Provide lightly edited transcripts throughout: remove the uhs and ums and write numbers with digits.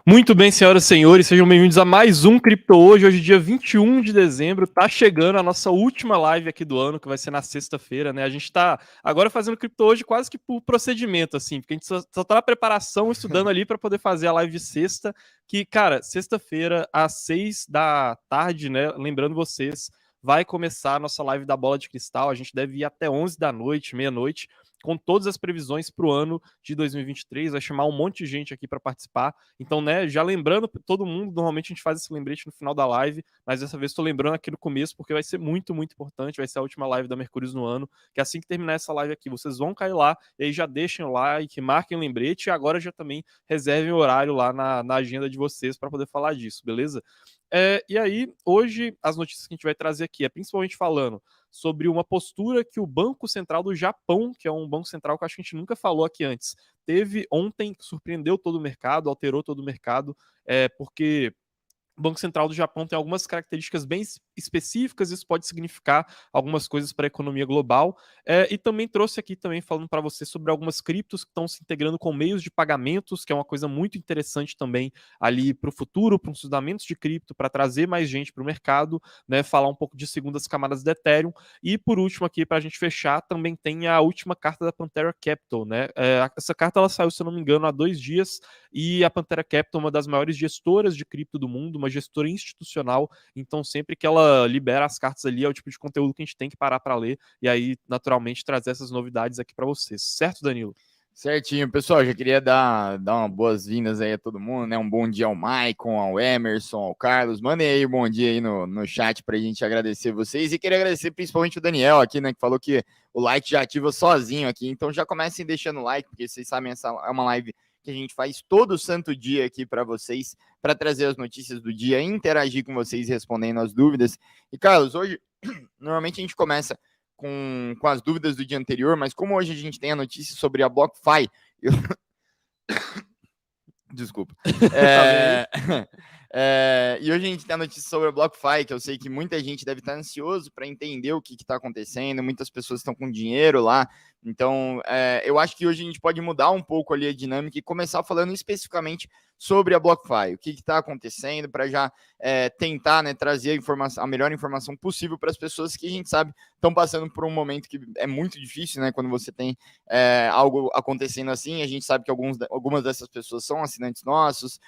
Muito bem, senhoras e senhores, sejam bem-vindos a mais um Cripto Hoje. Hoje, dia 21 de dezembro, tá chegando a nossa última live aqui do ano, que vai ser na sexta-feira, né? A gente tá agora fazendo Cripto Hoje quase que por procedimento, assim, porque a gente só tá na preparação, estudando ali para poder fazer a live de sexta, que, cara, sexta-feira, às 6 da tarde, né? Lembrando vocês, vai começar a nossa live da Bola de Cristal. A gente deve ir até 11 da noite, meia-noite, com todas as previsões para o ano de 2023. Vai chamar um monte de gente aqui para participar. Então, né, já lembrando todo mundo, normalmente a gente faz esse lembrete no final da live, mas dessa vez estou lembrando aqui no começo, porque vai ser muito, muito importante, vai ser a última live da Mercúrios no ano, que assim que terminar essa live aqui, vocês vão cair lá, e aí já deixem o like, marquem o lembrete, e agora já também reservem o horário lá na agenda de vocês para poder falar disso, beleza? E aí, hoje, as notícias que a gente vai trazer aqui é principalmente falando sobre uma postura que o Banco Central do Japão, que é um banco central que acho que a gente nunca falou aqui antes, teve ontem, que surpreendeu todo o mercado, alterou todo o mercado, porque o Banco Central do Japão tem algumas características bem específicas, isso pode significar algumas coisas para a economia global, e também trouxe aqui também falando para você sobre algumas criptos que estão se integrando com meios de pagamentos, que é uma coisa muito interessante também ali para o futuro, para os fundamentos de cripto, para trazer mais gente para o mercado, né, falar um pouco de segundas camadas do Ethereum, e por último aqui, para a gente fechar, também tem a última carta da Pantera Capital, né, essa carta ela saiu, se eu não me engano, há 2 dias, e a Pantera Capital é uma das maiores gestoras de cripto do mundo, uma gestora institucional, então sempre que ela libera as cartas ali é o tipo de conteúdo que a gente tem que parar para ler e aí naturalmente trazer essas novidades aqui para vocês, certo, Danilo? Certinho, pessoal, já queria dar uma boas-vindas aí a todo mundo, né? Um bom dia ao Maicon, ao Emerson, ao Carlos. Mandem aí um bom dia aí no chat pra gente agradecer vocês e queria agradecer principalmente o Daniel aqui, né? Que falou que o like já ativa sozinho aqui, então já comecem deixando o like, porque vocês sabem, essa é uma live que a gente faz todo santo dia aqui para vocês, para trazer as notícias do dia, interagir com vocês respondendo as dúvidas. E, Carlos, hoje, normalmente a gente começa com as dúvidas do dia anterior, mas como hoje a gente tem a notícia sobre a BlockFi, eu... desculpa. Tá bem aí? E hoje a gente tem a notícia sobre a BlockFi, que eu sei que muita gente deve estar ansioso para entender o que está acontecendo, muitas pessoas estão com dinheiro lá, então eu acho que hoje a gente pode mudar um pouco ali a dinâmica e começar falando especificamente sobre a BlockFi, o que está acontecendo, para já tentar, né, trazer a melhor informação possível para as pessoas que a gente sabe estão passando por um momento que é muito difícil, né, quando você tem algo acontecendo assim. A gente sabe que algumas dessas pessoas são assinantes nossos,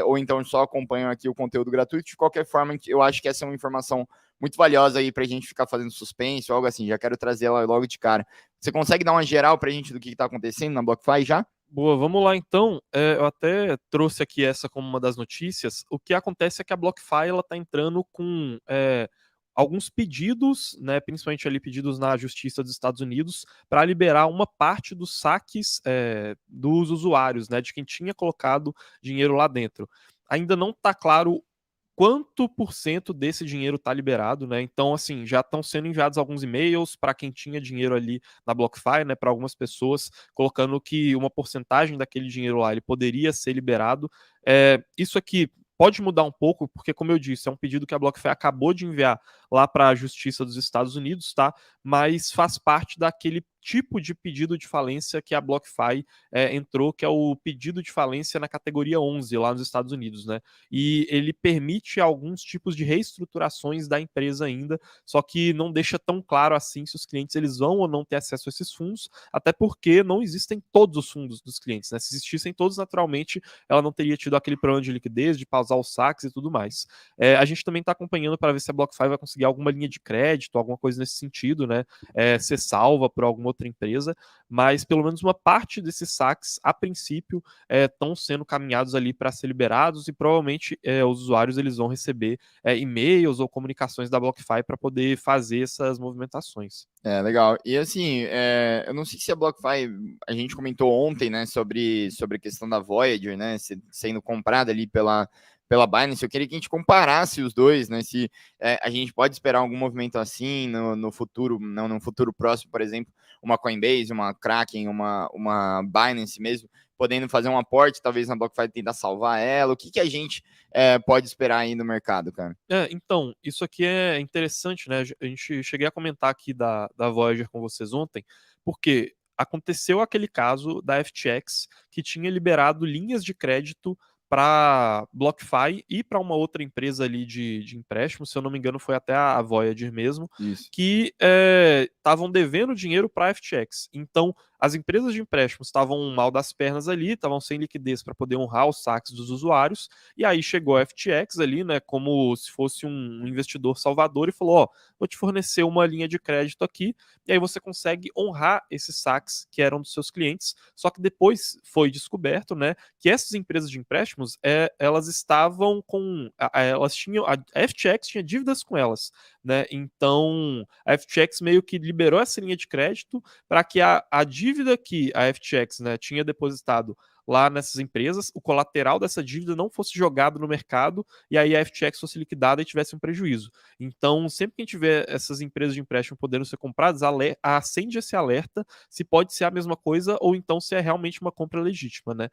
ou então só acompanham aqui o conteúdo gratuito. De qualquer forma, eu acho que essa é uma informação muito valiosa aí para a gente ficar fazendo suspense ou algo assim. Já quero trazer ela logo de cara. Você consegue dar uma geral para a gente do que está acontecendo na BlockFi já? Boa, vamos lá então. Eu até trouxe aqui essa como uma das notícias. O que acontece é que a BlockFi ela está entrando com alguns pedidos, né, principalmente ali pedidos na Justiça dos Estados Unidos, para liberar uma parte dos saques dos usuários, né, de quem tinha colocado dinheiro lá dentro. Ainda não está claro quanto por cento desse dinheiro está liberado, né? Então, assim, já estão sendo enviados alguns e-mails para quem tinha dinheiro ali na BlockFi, né? Para algumas pessoas, colocando que uma porcentagem daquele dinheiro lá ele poderia ser liberado. Isso aqui pode mudar um pouco, porque, como eu disse, é um pedido que a BlockFi acabou de enviar lá para a Justiça dos Estados Unidos, tá? Mas faz parte daquele tipo de pedido de falência que a BlockFi entrou, que é o pedido de falência na categoria 11 lá nos Estados Unidos, né? E ele permite alguns tipos de reestruturações da empresa ainda, só que não deixa tão claro assim se os clientes eles vão ou não ter acesso a esses fundos, até porque não existem todos os fundos dos clientes, né? Se existissem todos, naturalmente, ela não teria tido aquele problema de liquidez, de pausar os saques e tudo mais. A gente também está acompanhando para ver se a BlockFi vai conseguir alguma linha de crédito, alguma coisa nesse sentido, né? Ser salva por alguma outra empresa, mas pelo menos uma parte desses saques, a princípio, estão sendo caminhados ali para ser liberados e provavelmente os usuários eles vão receber e-mails ou comunicações da BlockFi para poder fazer essas movimentações. Legal. E assim, eu não sei se a BlockFi, a gente comentou ontem, né, sobre a questão da Voyager, né, sendo comprada ali pela Binance. Eu queria que a gente comparasse os dois, né, se a gente pode esperar algum movimento assim no futuro, não no futuro próximo, por exemplo, uma Coinbase, uma Kraken, uma Binance mesmo, podendo fazer um aporte, talvez na BlockFi tentar salvar ela. O que a gente pode esperar aí no mercado, cara? Então, isso aqui é interessante, né? A gente cheguei a comentar aqui da Voyager com vocês ontem, porque aconteceu aquele caso da FTX que tinha liberado linhas de crédito para BlockFi e para uma outra empresa ali de empréstimo, se eu não me engano foi até a Voyager mesmo, Isso. que estavam devendo dinheiro para a FTX. Então, as empresas de empréstimos estavam mal das pernas ali, estavam sem liquidez para poder honrar os saques dos usuários, e aí chegou a FTX ali, né, como se fosse um investidor salvador e falou, ó, vou te fornecer uma linha de crédito aqui, e aí você consegue honrar esses saques que eram dos seus clientes, só que depois foi descoberto, né, que essas empresas de empréstimos, elas estavam com, elas tinham, a FTX tinha dívidas com elas, né, então a FTX meio que liberou essa linha de crédito para que a dívida que a FTX, né, tinha depositado lá nessas empresas, o colateral dessa dívida não fosse jogado no mercado e aí a FTX fosse liquidada e tivesse um prejuízo. Então, sempre que a gente tiver essas empresas de empréstimo podendo ser compradas, acende esse alerta se pode ser a mesma coisa ou então se é realmente uma compra legítima, né?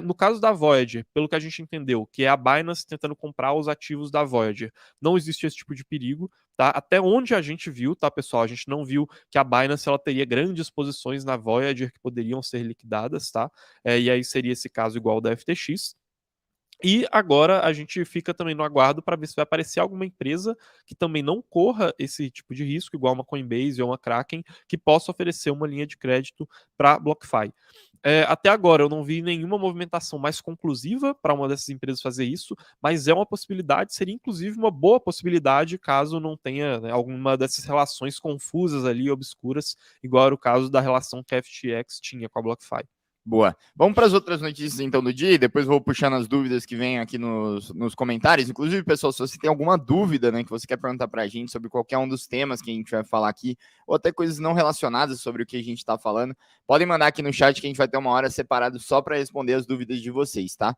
No caso da Voyager, pelo que a gente entendeu, que é a Binance tentando comprar os ativos da Voyager, não existe esse tipo de perigo, tá? Até onde a gente viu, tá, pessoal? A gente não viu que a Binance ela teria grandes posições na Voyager que poderiam ser liquidadas, tá? E aí seria esse caso igual ao da FTX. E agora a gente fica também no aguardo para ver se vai aparecer alguma empresa que também não corra esse tipo de risco, igual uma Coinbase ou uma Kraken, que possa oferecer uma linha de crédito para BlockFi. Até agora eu não vi nenhuma movimentação mais conclusiva para uma dessas empresas fazer isso, mas é uma possibilidade, seria inclusive uma boa possibilidade caso não tenha, né, alguma dessas relações confusas ali, obscuras, igual era o caso da relação que a FTX tinha com a BlockFi. Boa. Vamos para as outras notícias então do dia e depois vou puxando as dúvidas que vêm aqui nos comentários. Inclusive, pessoal, se você tem alguma dúvida, né, que você quer perguntar para a gente sobre qualquer um dos temas que a gente vai falar aqui, ou até coisas não relacionadas sobre o que a gente está falando, podem mandar aqui no chat que a gente vai ter uma hora separada só para responder as dúvidas de vocês, tá?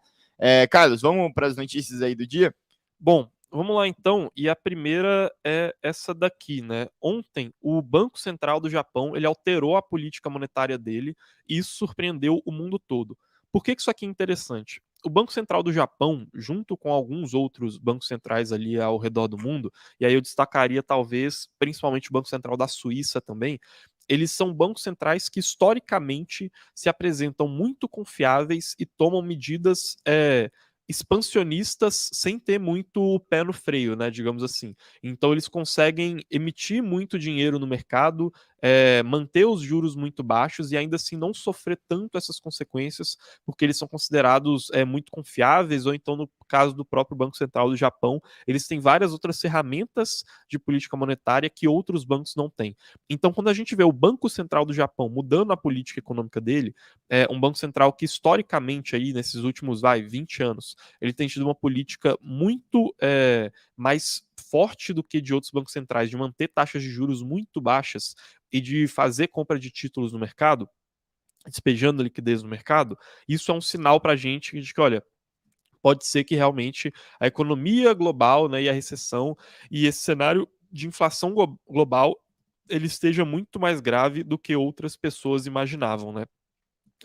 Carlos, vamos para as notícias aí do dia? Bom, vamos lá então, e a primeira é essa daqui, né? Ontem, o Banco Central do Japão, ele alterou a política monetária dele e isso surpreendeu o mundo todo. Por que isso aqui é interessante? O Banco Central do Japão, junto com alguns outros bancos centrais ali ao redor do mundo, e aí eu destacaria talvez, principalmente o Banco Central da Suíça também, eles são bancos centrais que historicamente se apresentam muito confiáveis e tomam medidas expansionistas sem ter muito pé no freio, né, digamos assim. Então eles conseguem emitir muito dinheiro no mercado, manter os juros muito baixos e ainda assim não sofrer tanto essas consequências, porque eles são considerados muito confiáveis, ou então no caso do próprio Banco Central do Japão, eles têm várias outras ferramentas de política monetária que outros bancos não têm. Então quando a gente vê o Banco Central do Japão mudando a política econômica dele, um banco central que historicamente aí nesses últimos 20 anos ele tem tido uma política muito mais forte do que de outros bancos centrais, de manter taxas de juros muito baixas e de fazer compra de títulos no mercado, despejando liquidez no mercado, isso é um sinal para a gente de que, olha, pode ser que realmente a economia global, né, e a recessão e esse cenário de inflação global ele esteja muito mais grave do que outras pessoas imaginavam, né?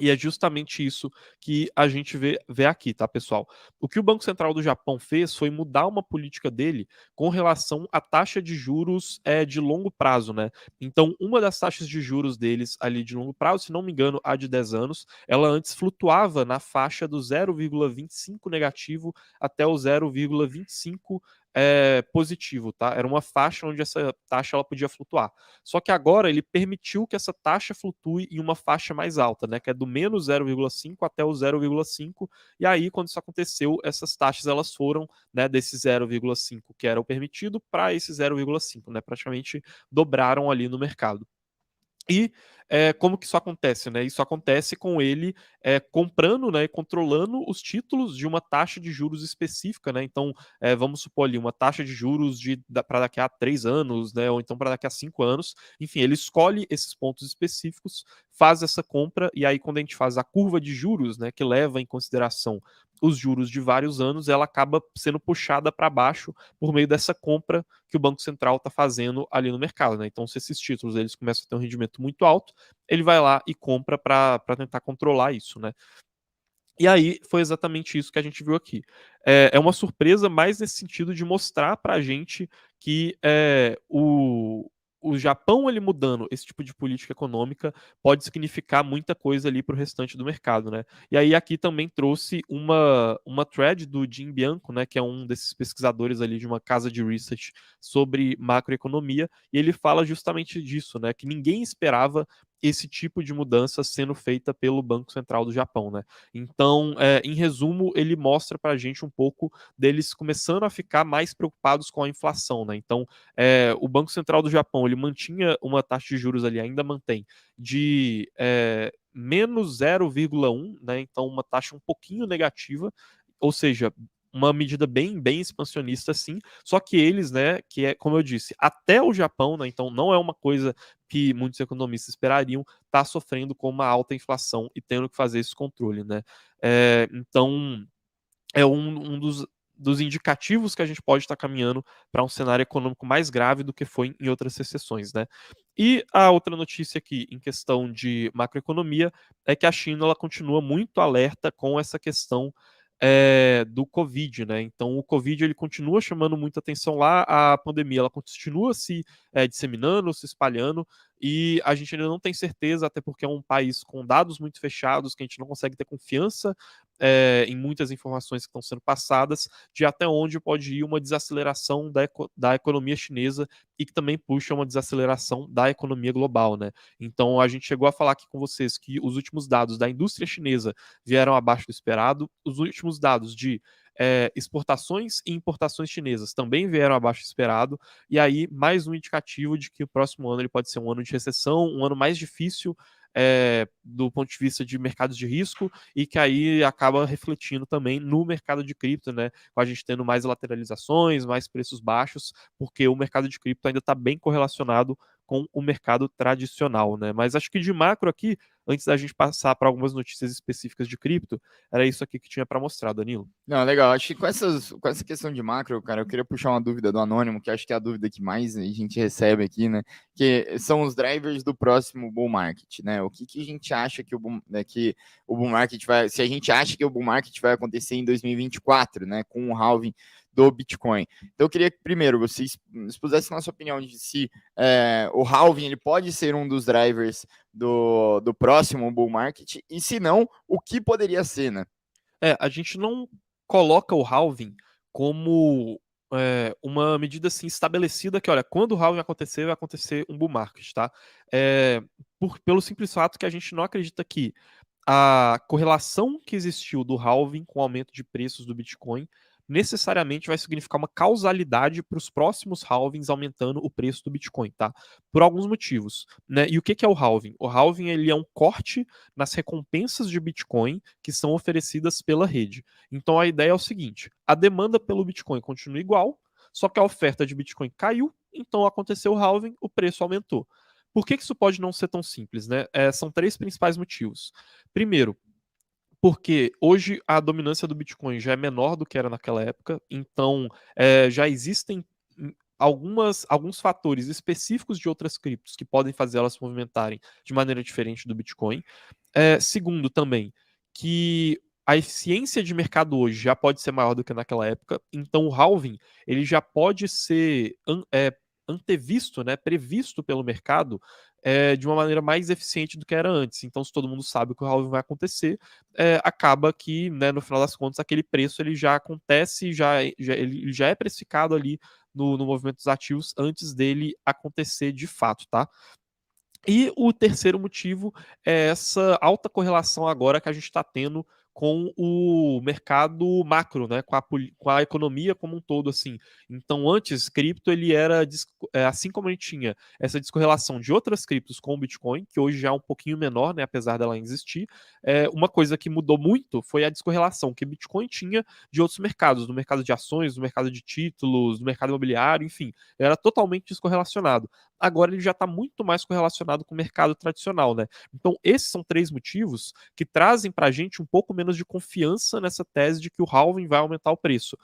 E é justamente isso que a gente vê aqui, tá, pessoal? O que o Banco Central do Japão fez foi mudar uma política dele com relação à taxa de juros de longo prazo, né? Então, uma das taxas de juros deles ali de longo prazo, se não me engano, a de 10 anos, ela antes flutuava na faixa do 0,25 negativo até o 0,25 positivo, tá? Era uma faixa onde essa taxa ela podia flutuar. Só que agora ele permitiu que essa taxa flutue em uma faixa mais alta, né? Que é do menos 0,5 até o 0,5. E aí, quando isso aconteceu, essas taxas elas foram, né, desse 0,5 que era o permitido para esse 0,5, né? Praticamente dobraram ali no mercado. E como que isso acontece, né? Isso acontece com ele comprando, né, e controlando os títulos de uma taxa de juros específica, né? Então, vamos supor ali uma taxa de juros para daqui a 3 anos, né? Ou então para daqui a 5 anos. Enfim, ele escolhe esses pontos específicos, faz essa compra, e aí quando a gente faz a curva de juros, né, que leva em consideração os juros de vários anos, ela acaba sendo puxada para baixo por meio dessa compra que o Banco Central está fazendo ali no mercado, né? Então, se esses títulos eles começam a ter um rendimento muito alto, ele vai lá e compra para tentar controlar isso, né? E aí foi exatamente isso que a gente viu aqui. É uma surpresa mais nesse sentido de mostrar para a gente que o Japão ele mudando esse tipo de política econômica pode significar muita coisa ali para o restante do mercado, né? E aí aqui também trouxe uma thread do Jim Bianco, né, que é um desses pesquisadores ali de uma casa de research sobre macroeconomia, e ele fala justamente disso, né, que ninguém esperava esse tipo de mudança sendo feita pelo Banco Central do Japão, né? Então, em resumo, ele mostra para a gente um pouco deles começando a ficar mais preocupados com a inflação, né? Então, o Banco Central do Japão ele mantinha uma taxa de juros ali, ainda mantém, de menos 0,1, né? Então, uma taxa um pouquinho negativa, ou seja, uma medida bem expansionista, sim. Só que eles, né, que é, como eu disse, até o Japão, né, então não é uma coisa que muitos economistas esperariam, está sofrendo com uma alta inflação e tendo que fazer esse controle, né? Então, é um dos indicativos que a gente pode estar caminhando para um cenário econômico mais grave do que foi em outras recessões, né? E a outra notícia aqui, em questão de macroeconomia, é que a China ela continua muito alerta com essa questão do Covid, né? Então, o Covid ele continua chamando muita atenção lá, a pandemia ela continua se disseminando, se espalhando, e a gente ainda não tem certeza, até porque é um país com dados muito fechados, que a gente não consegue ter confiança em muitas informações que estão sendo passadas, de até onde pode ir uma desaceleração da economia chinesa e que também puxa uma desaceleração da economia global, né? Então a gente chegou a falar aqui com vocês que os últimos dados da indústria chinesa vieram abaixo do esperado, os últimos dados de exportações e importações chinesas também vieram abaixo do esperado, e aí mais um indicativo de que o próximo ano ele pode ser um ano de recessão, um ano mais difícil do ponto de vista de mercados de risco, e que aí acaba refletindo também no mercado de cripto, né? Com a gente tendo mais lateralizações, mais preços baixos, porque o mercado de cripto ainda está bem correlacionado com o mercado tradicional, né? Mas acho que de macro aqui, antes da gente passar para algumas notícias específicas de cripto, era isso aqui que tinha para mostrar, Danilo. Não, legal. Acho que com essa questão de macro, cara, eu queria puxar uma dúvida do Anônimo, que acho que é a dúvida que mais a gente recebe aqui, né? Que são os drivers do próximo bull market, né? O que a gente acha que que o bull market vai. Se a gente acha que o bull market vai acontecer em 2024, né? Com o halving do Bitcoin. Então, eu queria que primeiro vocês expusessem a nossa opinião de se o halving ele pode ser um dos drivers do próximo bull market, e se não, o que poderia ser, né? A gente não coloca o halving como uma medida assim estabelecida que, olha, quando o halving acontecer, vai acontecer um bull market, tá? Pelo simples fato que a gente não acredita que a correlação que existiu do halving com o aumento de preços do Bitcoin necessariamente vai significar uma causalidade para os próximos halvings aumentando o preço do Bitcoin, tá? Por alguns motivos, né? E o que é o halving? O halving ele é um corte nas recompensas de Bitcoin que são oferecidas pela rede. Então a ideia é o seguinte: a demanda pelo Bitcoin continua igual, só que a oferta de Bitcoin caiu, então aconteceu o halving, o preço aumentou. Por que isso pode não ser tão simples, né? São três principais motivos. Primeiro, porque hoje a dominância do Bitcoin já é menor do que era naquela época, então já existem alguns fatores específicos de outras criptos que podem fazer elas se movimentarem de maneira diferente do Bitcoin. Segundo, também, que a eficiência de mercado hoje já pode ser maior do que naquela época, então o halving ele já pode ser antevisto, né, previsto pelo mercado de uma maneira mais eficiente do que era antes. Então, se todo mundo sabe que o halving vai acontecer, acaba que, né, no final das contas, aquele preço ele já acontece, ele já é precificado ali no movimento dos ativos antes dele acontecer de fato, tá? E o terceiro motivo é essa alta correlação agora que a gente está tendo com o mercado macro, né, com a economia como um todo, assim. Então, antes, cripto ele era, assim como a gente tinha essa descorrelação de outras criptos com o Bitcoin, que hoje já é um pouquinho menor, né, apesar dela existir, uma coisa que mudou muito foi a descorrelação que Bitcoin tinha de outros mercados, no mercado de ações, no mercado de títulos, no mercado imobiliário, enfim, era totalmente descorrelacionado. Agora ele já está muito mais correlacionado com o mercado tradicional, né? Então, esses são três motivos que trazem para a gente um pouco menos de confiança nessa tese de que o halving vai aumentar o preço.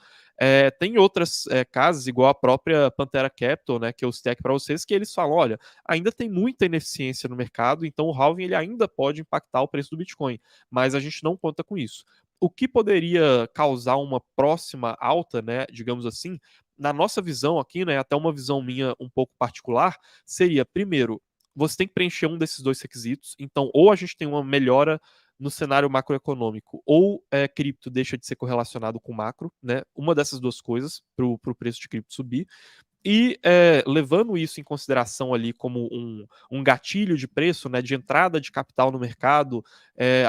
Tem outras casas, igual a própria Pantera Capital, né, que eu citei aqui para vocês, que eles falam, olha, ainda tem muita ineficiência no mercado, então o halving ele ainda pode impactar o preço do Bitcoin, mas a gente não conta com isso. o que poderia causar uma próxima alta, né, digamos assim, na nossa visão aqui, né, até uma visão minha um pouco particular, seria, primeiro, você tem que preencher um desses dois requisitos. Então, ou a gente tem uma melhora no cenário macroeconômico, ou cripto deixa de ser correlacionado com macro, né? Uma dessas duas coisas para o preço de cripto subir. E levando isso em consideração ali como um gatilho de preço, né, de entrada de capital no mercado,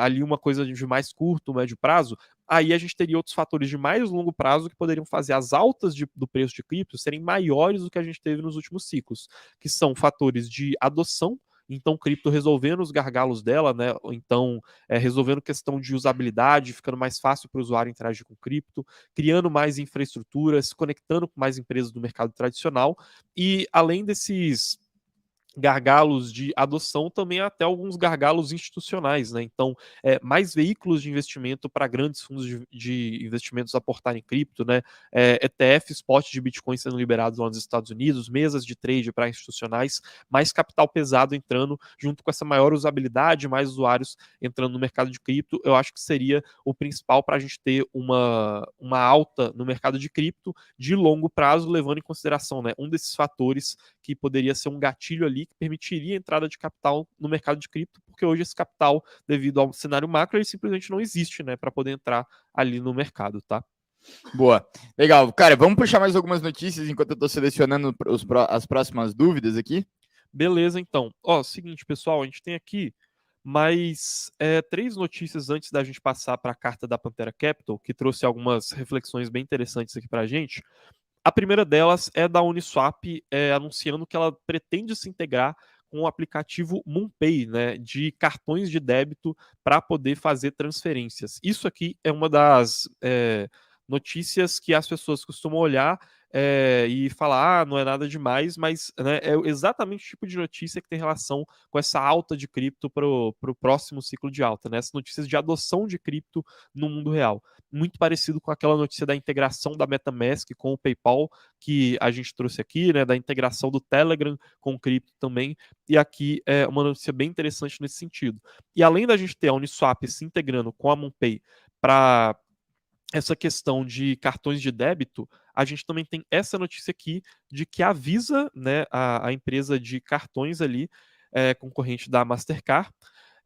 ali uma coisa de mais curto, médio prazo, aí a gente teria outros fatores de mais longo prazo que poderiam fazer as altas do preço de cripto serem maiores do que a gente teve nos últimos ciclos, que são fatores de adoção. Então, cripto resolvendo os gargalos dela, né? Ou então, resolvendo questão de usabilidade, ficando mais fácil para o usuário interagir com cripto, criando mais infraestruturas, conectando com mais empresas do mercado tradicional. E além desses gargalos de adoção, também até alguns gargalos institucionais, né? Então, mais veículos de investimento para grandes fundos de investimentos aportarem em cripto, né? ETF spot de Bitcoin sendo liberados lá nos Estados Unidos, mesas de trade para institucionais, mais capital pesado entrando, junto com essa maior usabilidade, mais usuários entrando no mercado de cripto, eu acho que seria o principal para a gente ter uma alta no mercado de cripto de longo prazo, levando em consideração, né, um desses fatores que poderia ser um gatilho ali que permitiria a entrada de capital no mercado de cripto, porque hoje esse capital, devido ao cenário macro, ele simplesmente não existe, né, para poder entrar ali no mercado, tá? Boa. Legal. Cara, vamos puxar mais algumas notícias enquanto eu estou selecionando as próximas dúvidas aqui. Beleza, então. Ó, seguinte, pessoal, a gente tem aqui mais 3 notícias antes da gente passar para a carta da Pantera Capital, que trouxe algumas reflexões bem interessantes aqui para a gente. A primeira delas é da Uniswap anunciando que ela pretende se integrar com o aplicativo MoonPay, né, de cartões de débito para poder fazer transferências. Isso aqui é uma das notícias que as pessoas costumam olhar e falar, não é nada demais, mas né, é exatamente o tipo de notícia que tem relação com essa alta de cripto para o próximo ciclo de alta, né? Essas notícias de adoção de cripto no mundo real. Muito parecido com aquela notícia da integração da MetaMask com o PayPal, que a gente trouxe aqui, né? Da integração do Telegram com o cripto também. E aqui é uma notícia bem interessante nesse sentido. E além da gente ter a Uniswap se integrando com a MoonPay para essa questão de cartões de débito, a gente também tem essa notícia aqui de que a Visa, né, a empresa de cartões ali, concorrente da Mastercard,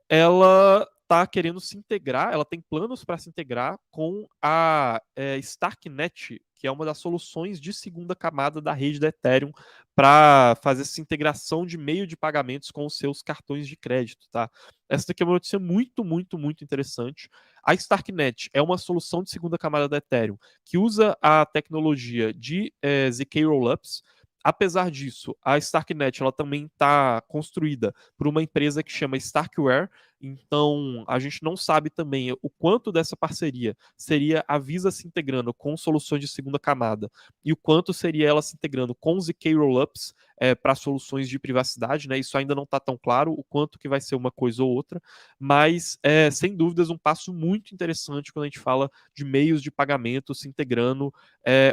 ela está querendo se integrar, ela tem planos para se integrar com a Starknet, que é uma das soluções de segunda camada da rede da Ethereum para fazer essa integração de meio de pagamentos com os seus cartões de crédito, tá? Essa daqui é uma notícia muito, muito, muito interessante. A Starknet é uma solução de segunda camada da Ethereum que usa a tecnologia de ZK Rollups. Apesar disso, a Starknet ela também está construída por uma empresa que chama Starkware. Então, a gente não sabe também o quanto dessa parceria seria a Visa se integrando com soluções de segunda camada e o quanto seria ela se integrando com ZK Rollups para soluções de privacidade, né? Isso ainda não está tão claro o quanto que vai ser uma coisa ou outra, mas sem dúvidas um passo muito interessante quando a gente fala de meios de pagamento se integrando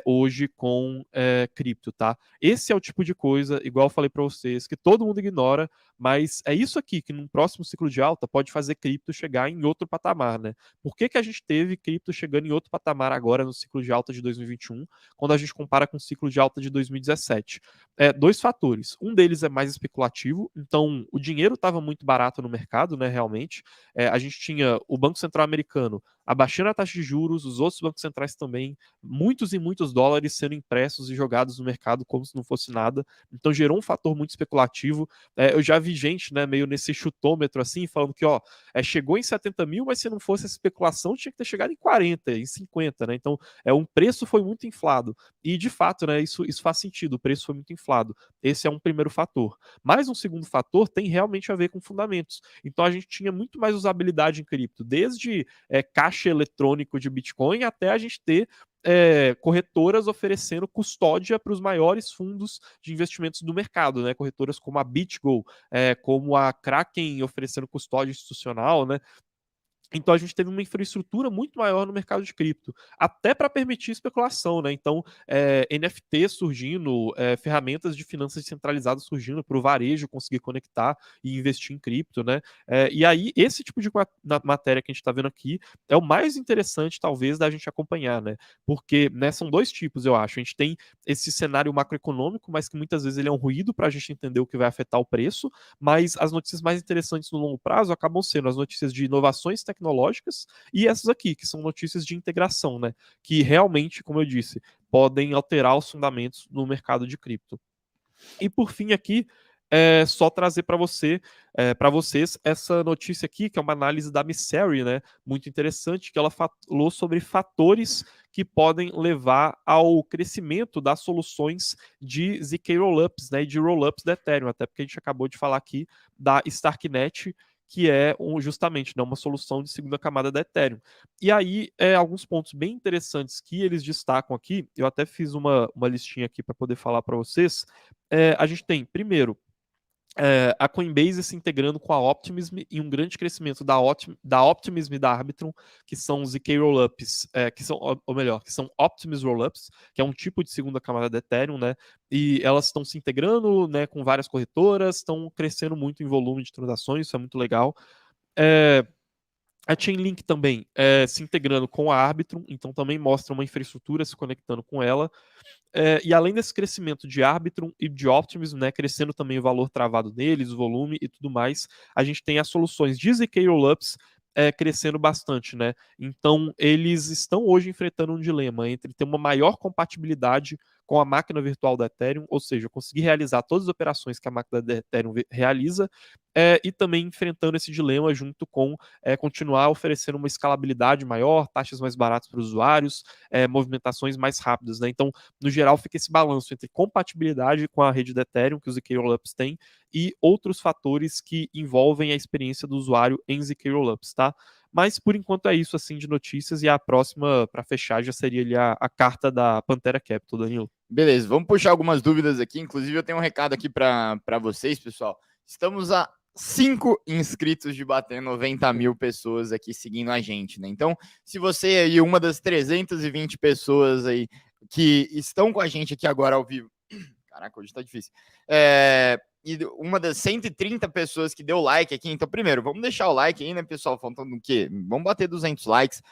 hoje com cripto, tá? Esse é o tipo de coisa, igual eu falei para vocês, que todo mundo ignora, mas é isso aqui que num próximo ciclo de alta pode fazer cripto chegar em outro patamar, né? Por que que a gente teve cripto chegando em outro patamar agora no ciclo de alta de 2021, quando a gente compara com o ciclo de alta de 2017? Dois fatores. Um deles é mais especulativo, então o dinheiro estava muito barato no mercado, né, realmente. A gente tinha o Banco Central americano abaixando a taxa de juros, os outros bancos centrais também, muitos e muitos dólares sendo impressos e jogados no mercado como se não fosse nada. Então gerou um fator muito especulativo. Eu já vi gente, né, meio nesse chutômetro assim, falando que chegou em 70 mil, mas se não fosse essa especulação, tinha que ter chegado em 40, em 50, né? Então um preço foi muito inflado. E de fato, né, isso faz sentido, o preço foi muito inflado. Esse é um primeiro fator. Mas um segundo fator tem realmente a ver com fundamentos. Então a gente tinha muito mais usabilidade em cripto, desde caixa eletrônico de Bitcoin até a gente ter corretoras oferecendo custódia para os maiores fundos de investimentos do mercado, né? Corretoras como a BitGo, como a Kraken oferecendo custódia institucional, né? Então a gente teve uma infraestrutura muito maior no mercado de cripto, até para permitir especulação, né? Então, NFT surgindo, ferramentas de finanças descentralizadas surgindo para o varejo conseguir conectar e investir em cripto, né? E aí, esse tipo de matéria que a gente está vendo aqui é o mais interessante, talvez, da gente acompanhar, né? Porque, né, são dois tipos, eu acho. A gente tem esse cenário macroeconômico, mas que muitas vezes ele é um ruído para a gente entender o que vai afetar o preço, mas as notícias mais interessantes no longo prazo acabam sendo as notícias de inovações tecnológicas e essas aqui, que são notícias de integração, né? Que realmente, como eu disse, podem alterar os fundamentos no mercado de cripto. E por fim aqui, só trazer para vocês essa notícia aqui, que é uma análise da Missary, né? Muito interessante, que ela falou sobre fatores que podem levar ao crescimento das soluções de ZK Rollups, né? E de Rollups da Ethereum, até porque a gente acabou de falar aqui da Starknet, que é justamente, né, uma solução de segunda camada da Ethereum. E aí, alguns pontos bem interessantes que eles destacam aqui, eu até fiz uma listinha aqui para poder falar para vocês. A gente tem, primeiro, a Coinbase se integrando com a Optimism e um grande crescimento da Optimism e da Arbitrum, que são ZK Rollups, que são, ou melhor, que são Optimism Rollups, que é um tipo de segunda camada da Ethereum, né? E elas estão se integrando, né, com várias corretoras, estão crescendo muito em volume de transações, isso é muito legal. A Chainlink também se integrando com a Arbitrum, então também mostra uma infraestrutura se conectando com ela. E além desse crescimento de Arbitrum e de Optimism, né, crescendo também o valor travado deles, o volume e tudo mais, a gente tem as soluções de ZK Rollups crescendo bastante, né? Então, eles estão hoje enfrentando um dilema entre ter uma maior compatibilidade com a máquina virtual da Ethereum, ou seja, conseguir realizar todas as operações que a máquina da Ethereum realiza, e também enfrentando esse dilema junto com continuar oferecendo uma escalabilidade maior, taxas mais baratas para os usuários, movimentações mais rápidas, né? Então, no geral, fica esse balanço entre compatibilidade com a rede da Ethereum, que o ZK Rollups tem, e outros fatores que envolvem a experiência do usuário em ZK Rollups, tá? Mas, por enquanto, é isso, assim, de notícias, e a próxima, para fechar, já seria ali a carta da Pantera Capital, Danilo. Beleza, vamos puxar algumas dúvidas aqui. Inclusive, eu tenho um recado aqui para vocês, pessoal. Estamos a 5 inscritos de bater 90 mil pessoas aqui seguindo a gente, né? Então, se você aí, uma das 320 pessoas aí que estão com a gente aqui agora ao vivo, caraca, hoje tá difícil, e uma das 130 pessoas que deu like aqui, então, primeiro, vamos deixar o like aí, né, pessoal? Faltando o quê? Vamos bater 200 likes.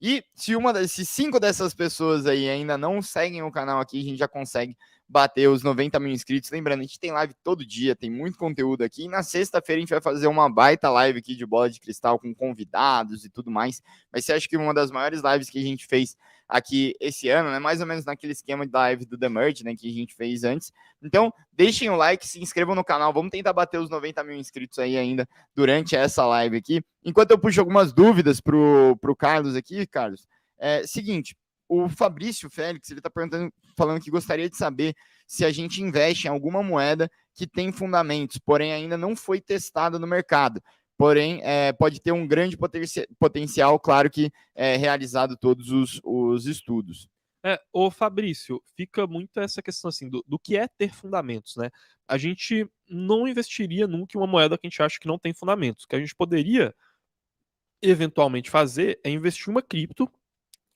E se 5 dessas pessoas aí ainda não seguem o canal aqui, a gente já consegue bater os 90 mil inscritos. Lembrando, a gente tem live todo dia, tem muito conteúdo aqui. E na sexta-feira a gente vai fazer uma baita live aqui de bola de cristal com convidados e tudo mais. Mas você acha que uma das maiores lives que a gente fez aqui esse ano, né? Mais ou menos naquele esquema de live do The Merge, né? Que a gente fez antes. Então, deixem o like, se inscrevam no canal. Vamos tentar bater os 90 mil inscritos aí ainda durante essa live aqui. Enquanto eu puxo algumas dúvidas pro Carlos aqui, Carlos, seguinte, o Fabrício Félix, ele está falando que gostaria de saber se a gente investe em alguma moeda que tem fundamentos, porém ainda não foi testada no mercado. Porém, pode ter um grande potencial, claro que realizado todos os estudos. Ô Fabrício, fica muito essa questão assim do que é ter fundamentos, né? A gente não investiria nunca em uma moeda que a gente acha que não tem fundamentos. O que a gente poderia eventualmente fazer é investir em uma cripto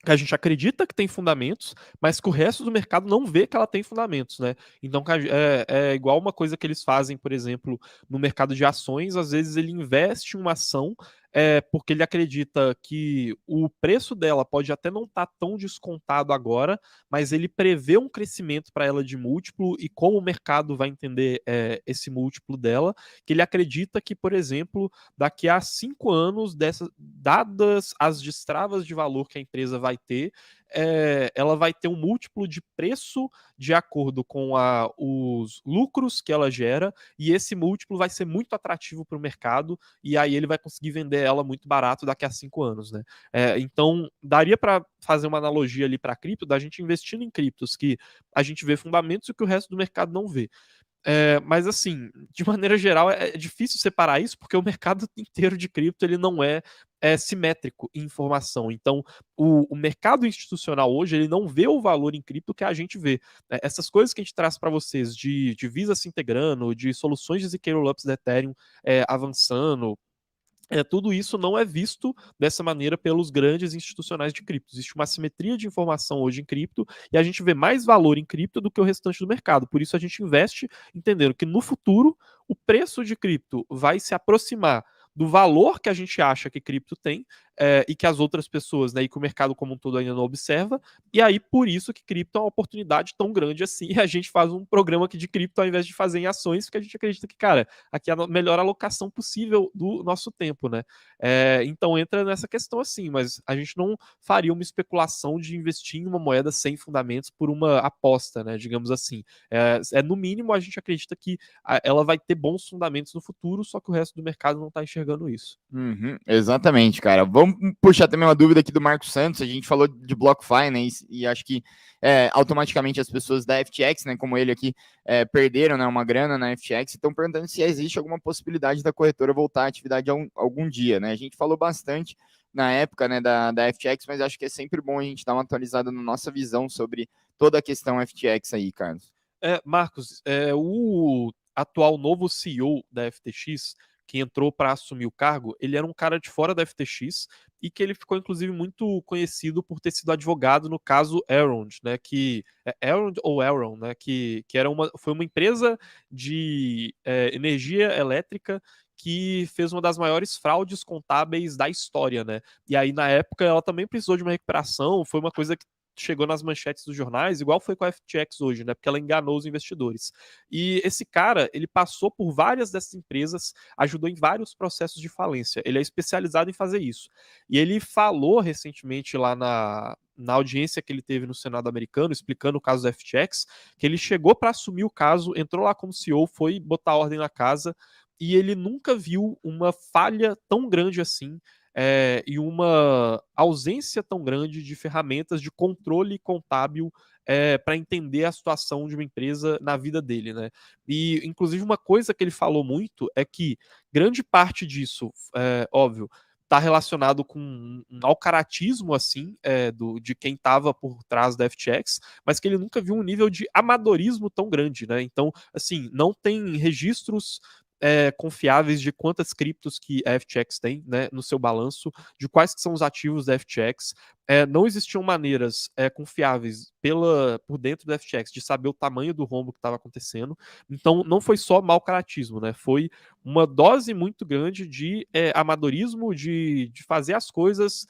que a gente acredita que tem fundamentos, mas que o resto do mercado não vê que ela tem fundamentos, né? Então é igual uma coisa que eles fazem, por exemplo, no mercado de ações, às vezes ele investe em uma ação porque ele acredita que o preço dela pode até não estar tão descontado agora, mas ele prevê um crescimento para ela de múltiplo e como o mercado vai entender esse múltiplo dela, que ele acredita que, por exemplo, daqui a 5 anos, dadas as destravas de valor que a empresa vai ter, ela vai ter um múltiplo de preço de acordo com os lucros que ela gera, e esse múltiplo vai ser muito atrativo para o mercado, e aí ele vai conseguir vender ela muito barato daqui a 5 anos, né? Então, daria para fazer uma analogia ali para cripto, da gente investindo em criptos que a gente vê fundamentos e que o resto do mercado não vê. Mas assim, de maneira geral, é difícil separar isso, porque o mercado inteiro de cripto ele não é simétrico em informação. Então, o mercado institucional hoje ele não vê o valor em cripto que a gente vê. Essas coisas que a gente traz para vocês de Visa se integrando, de soluções de ZK Rollups da Ethereum avançando, tudo isso não é visto dessa maneira pelos grandes institucionais de cripto. Existe uma assimetria de informação hoje em cripto e a gente vê mais valor em cripto do que o restante do mercado. Por isso a gente investe entendendo que no futuro o preço de cripto vai se aproximar do valor que a gente acha que cripto tem e que as outras pessoas, né, e que o mercado como um todo ainda não observa, e aí por isso que cripto é uma oportunidade tão grande assim, e a gente faz um programa aqui de cripto ao invés de fazer em ações, porque a gente acredita que, cara, aqui é a melhor alocação possível do nosso tempo, né? Então entra nessa questão assim, mas a gente não faria uma especulação de investir em uma moeda sem fundamentos por uma aposta, né? Digamos assim. No mínimo a gente acredita que ela vai ter bons fundamentos no futuro, só que o resto do mercado não está enxergando isso. Uhum, exatamente, cara. Vamos puxar também uma dúvida aqui do Marcos Santos. A gente falou de BlockFi, né? E acho que automaticamente as pessoas da FTX, né, como ele aqui, perderam, né, uma grana na FTX. Estão perguntando se existe alguma possibilidade da corretora voltar à atividade algum dia, né? A gente falou bastante na época, né, da FTX, mas acho que é sempre bom a gente dar uma atualizada na nossa visão sobre toda a questão FTX aí, Carlos. Marcos, o atual novo CEO da FTX, que entrou para assumir o cargo, ele era um cara de fora da FTX e que ele ficou, inclusive, muito conhecido por ter sido advogado no caso Elrond, né? Que é Elrond ou Elron, né? Que foi uma empresa de energia elétrica que fez uma das maiores fraudes contábeis da história, né? E aí, na época, ela também precisou de uma recuperação, foi uma coisa que chegou nas manchetes dos jornais, igual foi com a FTX hoje, né? Porque ela enganou os investidores. E esse cara, ele passou por várias dessas empresas, ajudou em vários processos de falência. Ele é especializado em fazer isso. E ele falou recentemente lá na audiência que ele teve no Senado americano, explicando o caso da FTX, que ele chegou para assumir o caso, entrou lá como CEO, foi botar ordem na casa, e ele nunca viu uma falha tão grande assim e uma ausência tão grande de ferramentas de controle contábil para entender a situação de uma empresa na vida dele, né? E, inclusive, uma coisa que ele falou muito é que grande parte disso, óbvio, está relacionado com um mau caratismo, assim, de quem estava por trás da FTX, mas que ele nunca viu um nível de amadorismo tão grande, né? Então, assim, não tem registros confiáveis de quantas criptos que a FTX tem, né, no seu balanço, de quais que são os ativos da FTX. Não existiam maneiras confiáveis por dentro da FTX de saber o tamanho do rombo que estava acontecendo. Então, não foi só mau caratismo, né? Foi uma dose muito grande de amadorismo, de fazer as coisas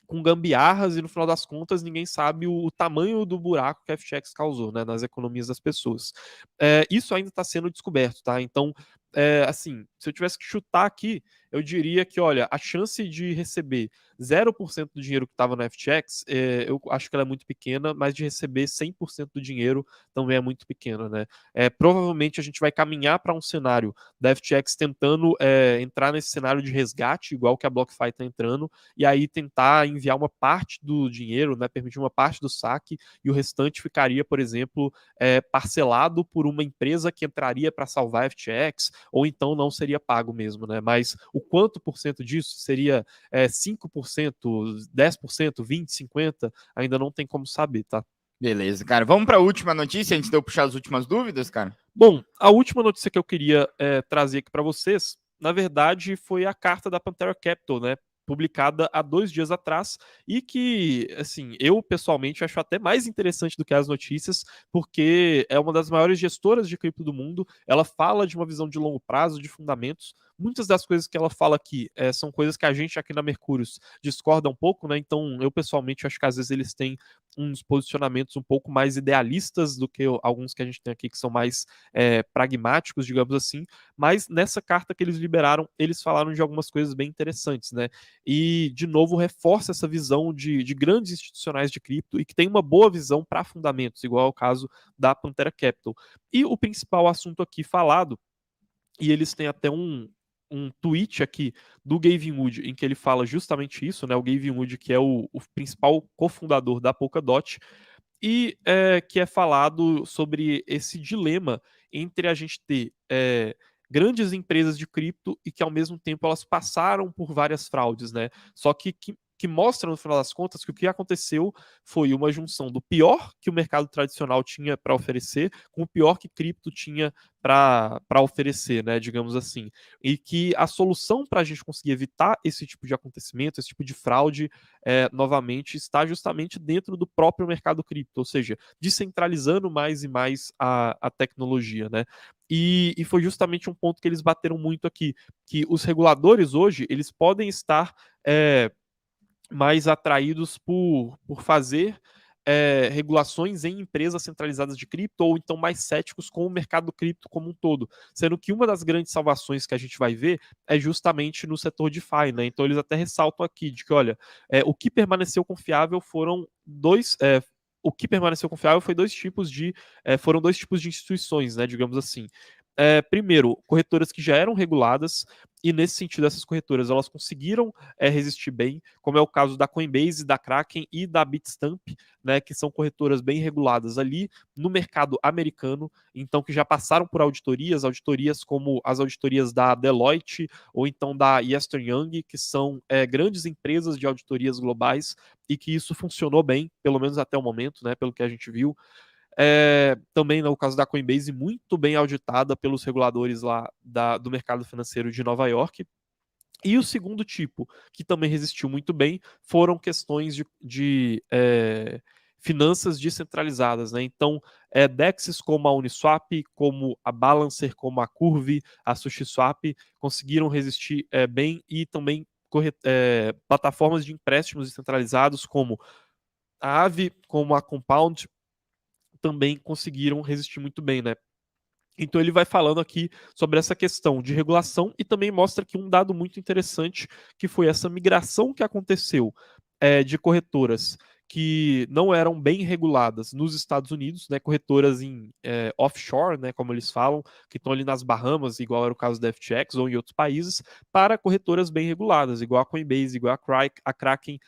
com gambiarras e no final das contas ninguém sabe o tamanho do buraco que a FTX causou, né, nas economias das pessoas. Isso ainda está sendo descoberto, tá? Então, assim, se eu tivesse que chutar aqui, eu diria que, olha, a chance de receber 0% do dinheiro que estava na FTX, eu acho que ela é muito pequena, mas de receber 100% do dinheiro também é muito pequena, né? Provavelmente a gente vai caminhar para um cenário da FTX tentando entrar nesse cenário de resgate, igual que a BlockFi está entrando, e aí tentar enviar uma parte do dinheiro, né, permitir uma parte do saque, e o restante ficaria, por exemplo, parcelado por uma empresa que entraria para salvar a FTX, ou então não seria pago mesmo, né? Mas o quanto por cento disso seria 5%, 10%, 20%, 50%, ainda não tem como saber, tá? Beleza, cara. Vamos para a última notícia antes de eu puxar as últimas dúvidas, cara? Bom, a última notícia que eu queria trazer aqui para vocês, na verdade, foi a carta da Pantera Capital, né? Publicada há 2 dias atrás, e que, assim, eu pessoalmente acho até mais interessante do que as notícias, porque é uma das maiores gestoras de cripto do mundo, ela fala de uma visão de longo prazo, de fundamentos. Muitas das coisas que ela fala aqui são coisas que a gente aqui na Mercúrios discorda um pouco, né? Então, eu pessoalmente acho que às vezes eles têm uns posicionamentos um pouco mais idealistas do que alguns que a gente tem aqui, que são mais pragmáticos, digamos assim, mas nessa carta que eles liberaram, eles falaram de algumas coisas bem interessantes, né? E, de novo, reforça essa visão de grandes institucionais de cripto e que tem uma boa visão para fundamentos, igual ao caso da Pantera Capital. E o principal assunto aqui falado, e eles têm até um tweet aqui do Gavin Wood, em que ele fala justamente isso, né? O Gavin Wood, que é o principal cofundador da Polkadot, e que é falado sobre esse dilema entre a gente ter grandes empresas de cripto e que ao mesmo tempo elas passaram por várias fraudes, né? Só que que mostra, no final das contas, que o que aconteceu foi uma junção do pior que o mercado tradicional tinha para oferecer com o pior que cripto tinha para oferecer, né, digamos assim. E que a solução para a gente conseguir evitar esse tipo de acontecimento, esse tipo de fraude, novamente, está justamente dentro do próprio mercado cripto, ou seja, descentralizando mais e mais a tecnologia, né? E foi justamente um ponto que eles bateram muito aqui, que os reguladores hoje, eles podem estar mais atraídos por fazer regulações em empresas centralizadas de cripto, ou então mais céticos com o mercado cripto como um todo. Sendo que uma das grandes salvações que a gente vai ver é justamente no setor DeFi, né? Então eles até ressaltam aqui de que, olha, o que permaneceu confiável foram o que permaneceu confiável foi foram dois tipos de instituições, né, digamos assim. Primeiro, corretoras que já eram reguladas, e nesse sentido essas corretoras elas conseguiram resistir bem, como é o caso da Coinbase, da Kraken e da Bitstamp, né, que são corretoras bem reguladas ali no mercado americano, então que já passaram por auditorias como as auditorias da Deloitte ou então da Ernst Young, que são grandes empresas de auditorias globais, e que isso funcionou bem, pelo menos até o momento, né, pelo que a gente viu. Também no caso da Coinbase, muito bem auditada pelos reguladores lá do mercado financeiro de Nova York. E o segundo tipo, que também resistiu muito bem, foram questões de finanças descentralizadas, né? Então, DEXs como a Uniswap, como a Balancer, como a Curve, a SushiSwap, conseguiram resistir bem, e também plataformas de empréstimos descentralizados como a Aave, como a Compound, também conseguiram resistir muito bem, né? Então ele vai falando aqui sobre essa questão de regulação, e também mostra aqui um dado muito interessante, que foi essa migração que aconteceu de corretoras que não eram bem reguladas nos Estados Unidos, né, corretoras em offshore, né, como eles falam, que estão ali nas Bahamas, igual era o caso da FTX, ou em outros países, para corretoras bem reguladas, igual a Coinbase, igual a Kraken.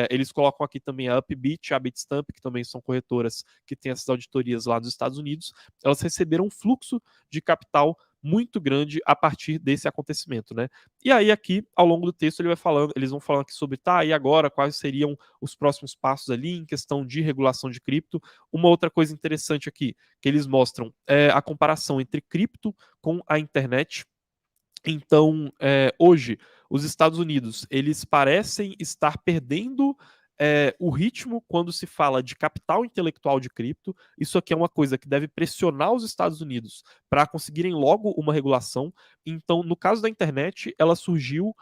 Eles colocam aqui também a Upbit, a Bitstamp, que também são corretoras que têm essas auditorias lá dos Estados Unidos. Elas receberam um fluxo de capital muito grande a partir desse acontecimento, né? E aí aqui, ao longo do texto, eles vão falando aqui sobre, tá, e agora, quais seriam os próximos passos ali em questão de regulação de cripto. Uma outra coisa interessante aqui, que eles mostram a comparação entre cripto com a internet. Então, hoje, os Estados Unidos, eles parecem estar perdendo o ritmo quando se fala de capital intelectual de cripto. Isso aqui é uma coisa que deve pressionar os Estados Unidos para conseguirem logo uma regulação. Então, no caso da internet, ela surgiu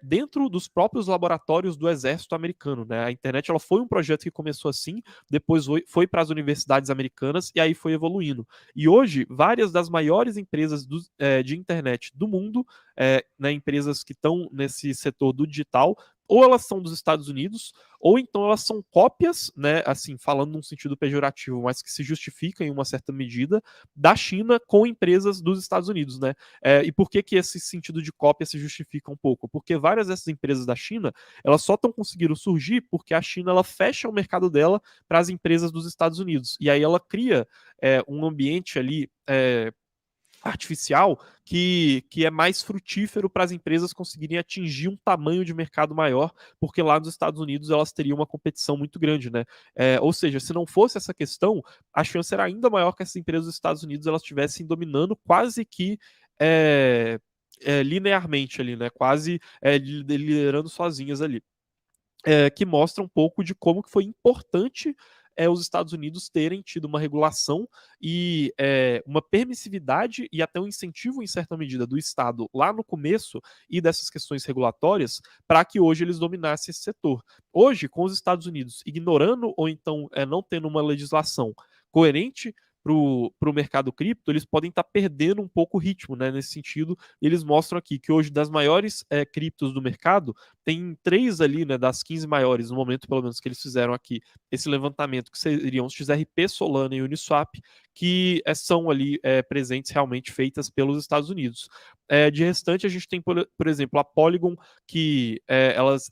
dentro dos próprios laboratórios do exército americano, né? A internet, ela foi um projeto que começou assim, depois foi para as universidades americanas, e aí foi evoluindo. E hoje, várias das maiores empresas de internet do mundo, né, empresas que estão nesse setor do digital, ou elas são dos Estados Unidos, ou então elas são cópias, né, assim, falando num sentido pejorativo, mas que se justificam em uma certa medida, da China com empresas dos Estados Unidos, né? E por que que esse sentido de cópia se justifica um pouco? Porque várias dessas empresas da China, elas só estão conseguindo surgir porque a China, ela fecha o mercado dela para as empresas dos Estados Unidos, e aí ela cria um ambiente ali artificial que é mais frutífero para as empresas conseguirem atingir um tamanho de mercado maior, porque lá nos Estados Unidos elas teriam uma competição muito grande, né? Ou seja, se não fosse essa questão, a chance era ainda maior que essas empresas dos Estados Unidos elas estivessem dominando quase que linearmente ali, né? Quase liderando sozinhas ali. Que mostra um pouco de como que foi importante os Estados Unidos terem tido uma regulação e uma permissividade e até um incentivo, em certa medida, do Estado lá no começo e dessas questões regulatórias para que hoje eles dominassem esse setor. Hoje, com os Estados Unidos ignorando ou então não tendo uma legislação coerente para o mercado cripto, eles podem estar perdendo um pouco o ritmo, né, nesse sentido. Eles mostram aqui que hoje, das maiores criptos do mercado, tem 3 ali, né, das 15 maiores, no momento pelo menos que eles fizeram aqui esse levantamento, que seriam os XRP, Solana e Uniswap, que são ali presentes realmente feitas pelos Estados Unidos. De restante, a gente tem, por exemplo, a Polygon, que elas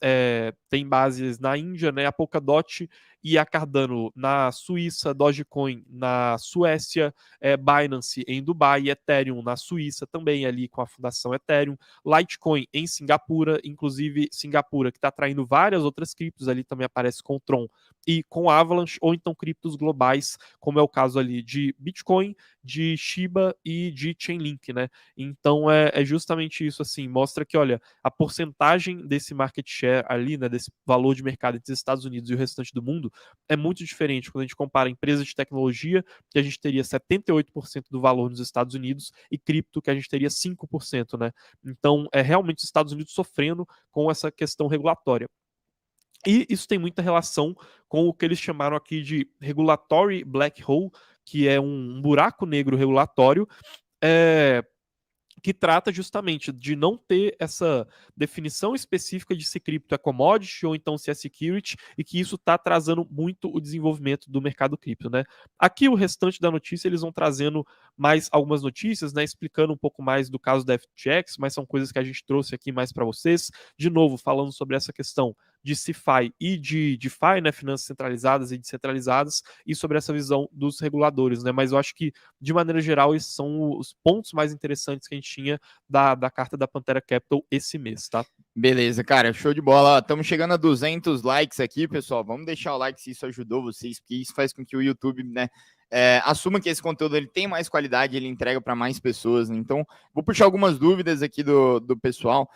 têm bases na Índia, né, a Polkadot e a Cardano na Suíça, Dogecoin na Suécia, Binance em Dubai, Ethereum na Suíça, também ali com a fundação Ethereum, Litecoin em Singapura, inclusive Singapura, que está atraindo várias outras criptos, ali também aparece com o Tron e com Avalanche, ou então criptos globais, como é o caso ali de Bitcoin, de Shiba e de Chainlink, né? Então é justamente isso, assim, mostra que, olha, a porcentagem desse market share ali, né, desse valor de mercado entre os Estados Unidos e o restante do mundo, é muito diferente quando a gente compara empresas de tecnologia, que a gente teria 78% do valor nos Estados Unidos, e cripto, que a gente teria 5%, né? Então, é realmente os Estados Unidos sofrendo com essa questão regulatória. E isso tem muita relação com o que eles chamaram aqui de regulatory black hole, que é um buraco negro regulatório, é, que trata justamente de não ter essa definição específica de se cripto é commodity ou então se é security, e que isso está atrasando muito o desenvolvimento do mercado cripto, né? Aqui o restante da notícia eles vão trazendo mais algumas notícias, né, explicando um pouco mais do caso da FTX, mas são coisas que a gente trouxe aqui mais para vocês, de novo falando sobre essa questão de CeFi e de DeFi, né, finanças centralizadas e descentralizadas, e sobre essa visão dos reguladores, né? Mas eu acho que de maneira geral, esses são os pontos mais interessantes que a gente tinha da carta da Pantera Capital esse mês, tá? Beleza, cara, show de bola. Estamos chegando a 200 likes aqui, pessoal. Vamos deixar o like se isso ajudou vocês, porque isso faz com que o YouTube, né, assuma que esse conteúdo ele tem mais qualidade, ele entrega para mais pessoas, né? Então, vou puxar algumas dúvidas aqui do pessoal.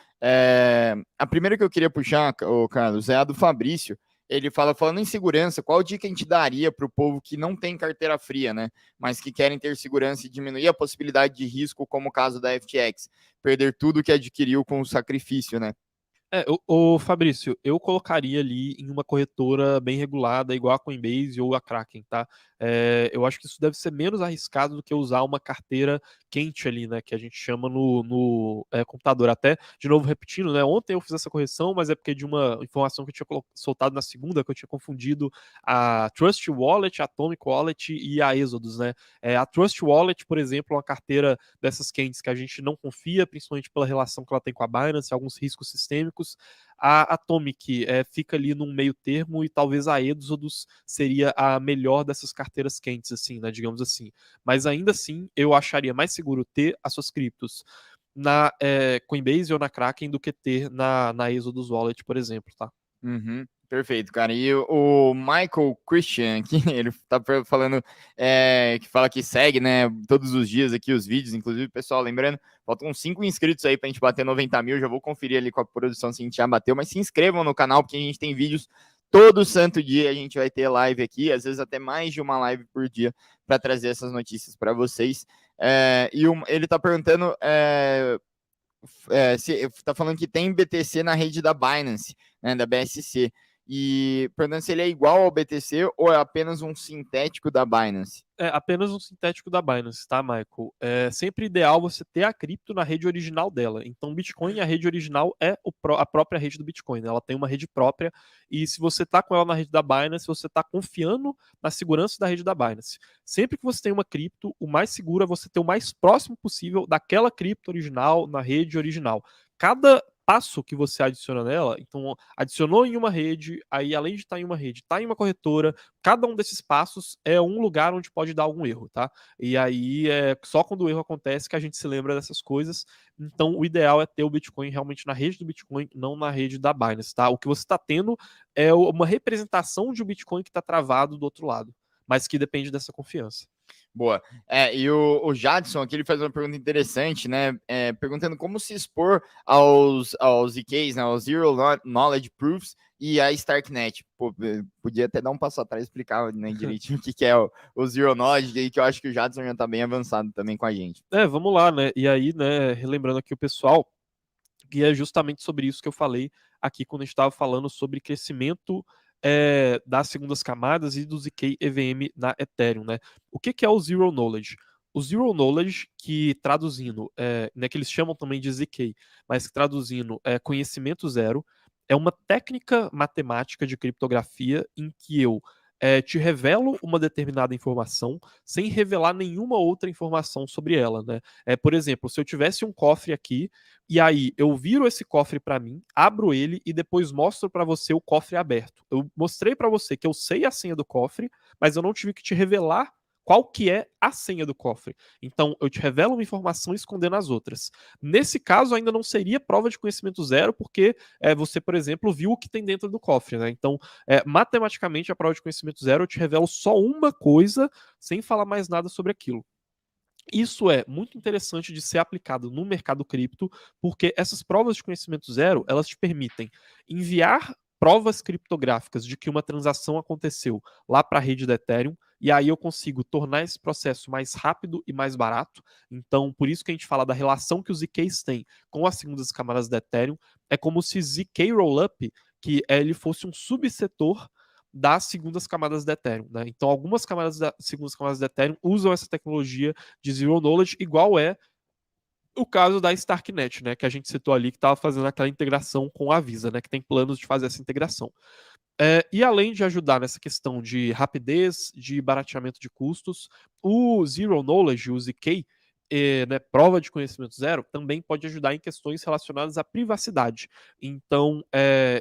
A primeira que eu queria puxar, Carlos, é a do Fabrício. Ele falando em segurança, qual dica a gente daria para o povo que não tem carteira fria, né? Mas que querem ter segurança e diminuir a possibilidade de risco, como o caso da FTX, perder tudo que adquiriu com o sacrifício, né? O Fabrício, eu colocaria ali em uma corretora bem regulada, igual a Coinbase ou a Kraken, tá? Eu acho que isso deve ser menos arriscado do que usar uma carteira quente ali, né? Que a gente chama no computador. Até, de novo, repetindo, né? Ontem eu fiz essa correção, mas é porque de uma informação que eu tinha soltado na segunda, que eu tinha confundido a Trust Wallet, a Atomic Wallet e a Exodus, né? A Trust Wallet, por exemplo, é uma carteira dessas quentes que a gente não confia, principalmente pela relação que ela tem com a Binance, alguns riscos sistêmicos. A Atomic fica ali num meio termo, e talvez a Exodus seria a melhor dessas carteiras quentes, assim, né, digamos assim. Mas ainda assim, eu acharia mais seguro ter as suas criptos na Coinbase ou na Kraken do que ter na Exodus Wallet, por exemplo, tá? Uhum, perfeito, cara. E o Michael Christian aqui, ele tá falando que fala que segue, né, todos os dias aqui os vídeos, inclusive, pessoal, lembrando, faltam 5 inscritos aí pra gente bater 90 mil, já vou conferir ali com a produção se a gente já bateu, mas se inscrevam no canal, porque a gente tem vídeos todo santo dia, a gente vai ter live aqui, às vezes até mais de uma live por dia, para trazer essas notícias para vocês. Ele tá perguntando se tá falando que tem BTC na rede da Binance, né, da BSC, e perguntando se ele é igual ao BTC ou é apenas um sintético da Binance. É apenas um sintético da Binance, tá, Michael? É sempre ideal você ter a cripto na rede original dela. Então, Bitcoin, a rede original é a própria rede do Bitcoin, né? Ela tem uma rede própria, e se você tá com ela na rede da Binance, você tá confiando na segurança da rede da Binance. Sempre que você tem uma cripto, o mais seguro é você ter o mais próximo possível daquela cripto original na rede original. Cada passo que você adiciona nela, então adicionou em uma rede, aí além de estar em uma rede, está em uma corretora, cada um desses passos é um lugar onde pode dar algum erro, tá? E aí é só quando o erro acontece que a gente se lembra dessas coisas. Então o ideal é ter o Bitcoin realmente na rede do Bitcoin, não na rede da Binance, tá? O que você está tendo é uma representação de um Bitcoin que está travado do outro lado, mas que depende dessa confiança. Boa. E o Jadson aqui, ele faz uma pergunta interessante, né? Perguntando como se expor aos ZKs, né? Aos Zero Knowledge Proofs e a Starknet. Pô, podia até dar um passo atrás e explicar, né, direitinho o que é o Zero Knowledge, aí que eu acho que o Jadson já tá bem avançado também com a gente. Vamos lá, né? E aí, né, relembrando aqui o pessoal, que é justamente sobre isso que eu falei aqui quando a gente estava falando sobre crescimento das segundas camadas e do ZK EVM na Ethereum, né? O que é o Zero Knowledge? O Zero Knowledge, que traduzindo, né, que eles chamam também de ZK, mas que traduzindo é conhecimento zero, é uma técnica matemática de criptografia em que eu te revelo uma determinada informação sem revelar nenhuma outra informação sobre ela, né? Por exemplo, se eu tivesse um cofre aqui, e aí eu viro esse cofre para mim, abro ele e depois mostro para você o cofre aberto. Eu mostrei para você que eu sei a senha do cofre, mas eu não tive que te revelar qual que é a senha do cofre. Então, eu te revelo uma informação escondendo as outras. Nesse caso, ainda não seria prova de conhecimento zero, porque você, por exemplo, viu o que tem dentro do cofre, né? Então, matematicamente, a prova de conhecimento zero, eu te revelo só uma coisa, sem falar mais nada sobre aquilo. Isso é muito interessante de ser aplicado no mercado cripto, porque essas provas de conhecimento zero, elas te permitem enviar provas criptográficas de que uma transação aconteceu lá para a rede do Ethereum, e aí eu consigo tornar esse processo mais rápido e mais barato. Então, por isso que a gente fala da relação que os ZKs têm com as segundas camadas do Ethereum, é como se ZK Rollup, que ele fosse um subsetor das segundas camadas da Ethereum, né? Então, algumas segundas camadas da Ethereum usam essa tecnologia de Zero Knowledge, igual é o caso da Starknet, né? Que a gente citou ali, que estava fazendo aquela integração com a Visa, né? Que tem planos de fazer essa integração. E além de ajudar nessa questão de rapidez, de barateamento de custos, o Zero Knowledge, o ZK, né, prova de conhecimento zero, também pode ajudar em questões relacionadas à privacidade. Então,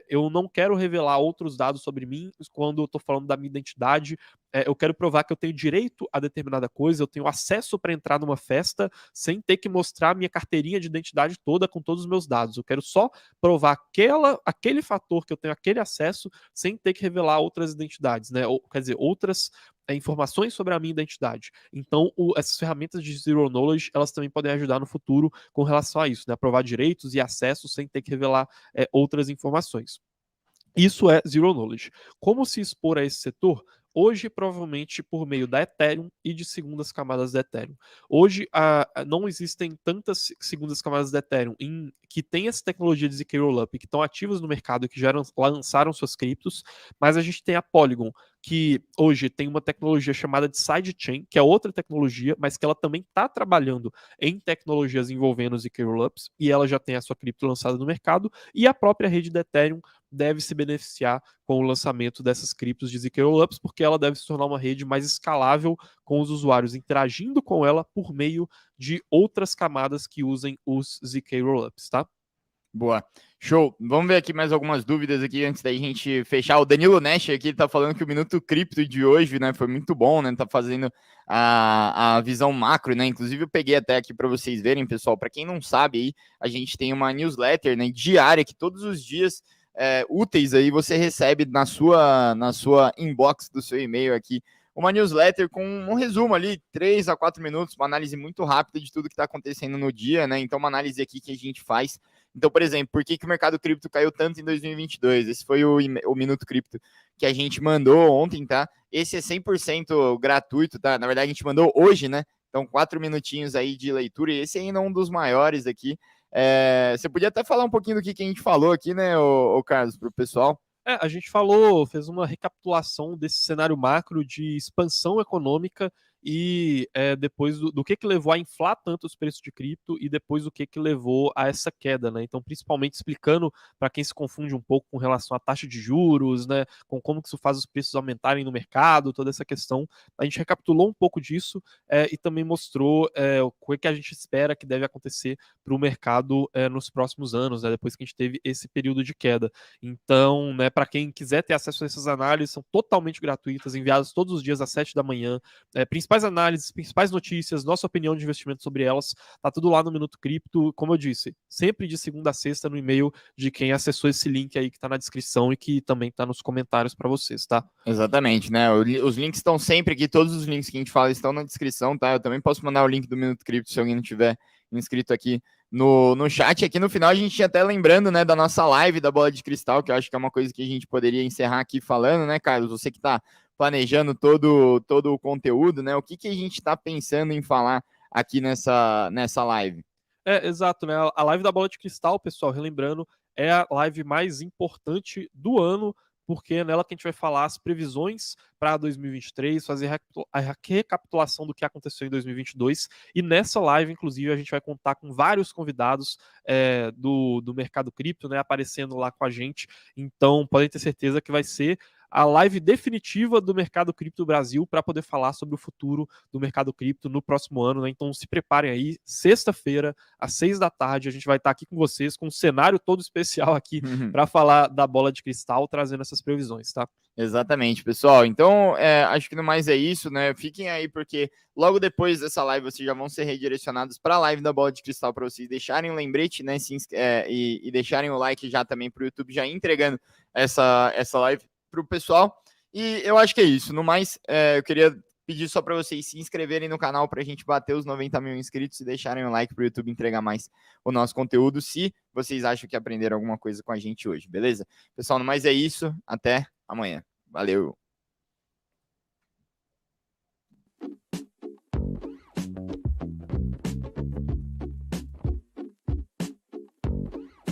eu não quero revelar outros dados sobre mim quando eu estou falando da minha identidade. Eu quero provar que eu tenho direito a determinada coisa, eu tenho acesso para entrar numa festa sem ter que mostrar a minha carteirinha de identidade toda com todos os meus dados. Eu quero só provar aquele fator que eu tenho aquele acesso sem ter que revelar outras identidades, né? Ou, quer dizer, outras informações sobre a minha identidade. Então, essas ferramentas de Zero Knowledge, elas também podem ajudar no futuro com relação a isso, né? Aprovar direitos e acessos sem ter que revelar outras informações. Isso é Zero Knowledge. Como se expor a esse setor? Hoje, provavelmente, por meio da Ethereum e de segundas camadas da Ethereum. Hoje, não existem tantas segundas camadas da Ethereum que têm essa tecnologia de ZK Rollup, que estão ativas no mercado e que já lançaram suas criptos, mas a gente tem a Polygon, que hoje tem uma tecnologia chamada de sidechain, que é outra tecnologia, mas que ela também está trabalhando em tecnologias envolvendo ZK Rollups, e ela já tem a sua cripto lançada no mercado, e a própria rede da Ethereum deve se beneficiar com o lançamento dessas criptos de ZK Rollups, porque ela deve se tornar uma rede mais escalável, com os usuários interagindo com ela por meio de outras camadas que usem os ZK Rollups, tá? Boa. Show. Vamos ver aqui mais algumas dúvidas aqui antes da gente fechar. O Danilo Nash aqui tá falando que o Minuto Cripto de hoje, né, foi muito bom, né? Tá fazendo a visão macro, né? Inclusive eu peguei até aqui para vocês verem, pessoal. Para quem não sabe aí, a gente tem uma newsletter, né, diária que todos os dias úteis aí você recebe na sua inbox do seu e-mail aqui uma newsletter com um resumo ali, 3 a 4 minutos, uma análise muito rápida de tudo que está acontecendo no dia, né? Então, uma análise aqui que a gente faz. Então, por exemplo, por que o mercado cripto caiu tanto em 2022? Esse foi o Minuto Cripto que a gente mandou ontem, tá? Esse é 100% gratuito, tá? Na verdade, a gente mandou hoje, né? Então, 4 minutinhos aí de leitura, e esse ainda é um dos maiores aqui. Você podia até falar um pouquinho do que a gente falou aqui, né, o Carlos, para o pessoal? A gente fez uma recapitulação desse cenário macro de expansão econômica e depois do que levou a inflar tanto os preços de cripto e depois do que levou a essa queda, né? Então, principalmente explicando para quem se confunde um pouco com relação à taxa de juros, né? Com como que isso faz os preços aumentarem no mercado, toda essa questão. A gente recapitulou um pouco disso e também mostrou o que a gente espera que deve acontecer para o mercado nos próximos anos, né? Depois que a gente teve esse período de queda. Então, né, para quem quiser ter acesso a essas análises, são totalmente gratuitas, enviadas todos os dias às 7 da manhã. Principais análises, principais notícias, nossa opinião de investimento sobre elas, tá tudo lá no Minuto Cripto, como eu disse, sempre de segunda a sexta no e-mail de quem acessou esse link aí que tá na descrição e que também tá nos comentários para vocês, tá? Exatamente, né? Os links estão sempre aqui, todos os links que a gente fala estão na descrição, tá? Eu também posso mandar o link do Minuto Cripto se alguém não tiver inscrito aqui no chat. Aqui no final a gente até lembrando, né, da nossa live da Bola de Cristal, que eu acho que é uma coisa que a gente poderia encerrar aqui falando, né, Carlos? Você que está planejando todo o conteúdo, né? O que a gente está pensando em falar aqui nessa live? Exato, né? A live da Bola de Cristal, pessoal, relembrando, é a live mais importante do ano, porque é nela que a gente vai falar as previsões para 2023, fazer a recapitulação do que aconteceu em 2022, e nessa live, inclusive, a gente vai contar com vários convidados do mercado cripto, né, aparecendo lá com a gente, então podem ter certeza que vai ser a live definitiva do mercado cripto Brasil para poder falar sobre o futuro do mercado cripto no próximo ano, né? Então se preparem aí, sexta-feira, às 6 da tarde, a gente vai estar aqui com vocês, com um cenário todo especial aqui para falar da bola de cristal, trazendo essas previsões, tá? Exatamente, pessoal. Então, acho que no mais é isso, né? Fiquem aí, porque logo depois dessa live vocês já vão ser redirecionados para a live da Bola de Cristal, para vocês deixarem um lembrete, né? E deixarem o like já também para o YouTube, já entregando essa live para o pessoal. E eu acho que é isso. No mais, eu queria pedir só para vocês se inscreverem no canal para a gente bater os 90 mil inscritos e deixarem um like para o YouTube entregar mais o nosso conteúdo, se vocês acham que aprenderam alguma coisa com a gente hoje, beleza? Pessoal, no mais é isso. Até amanhã. Valeu!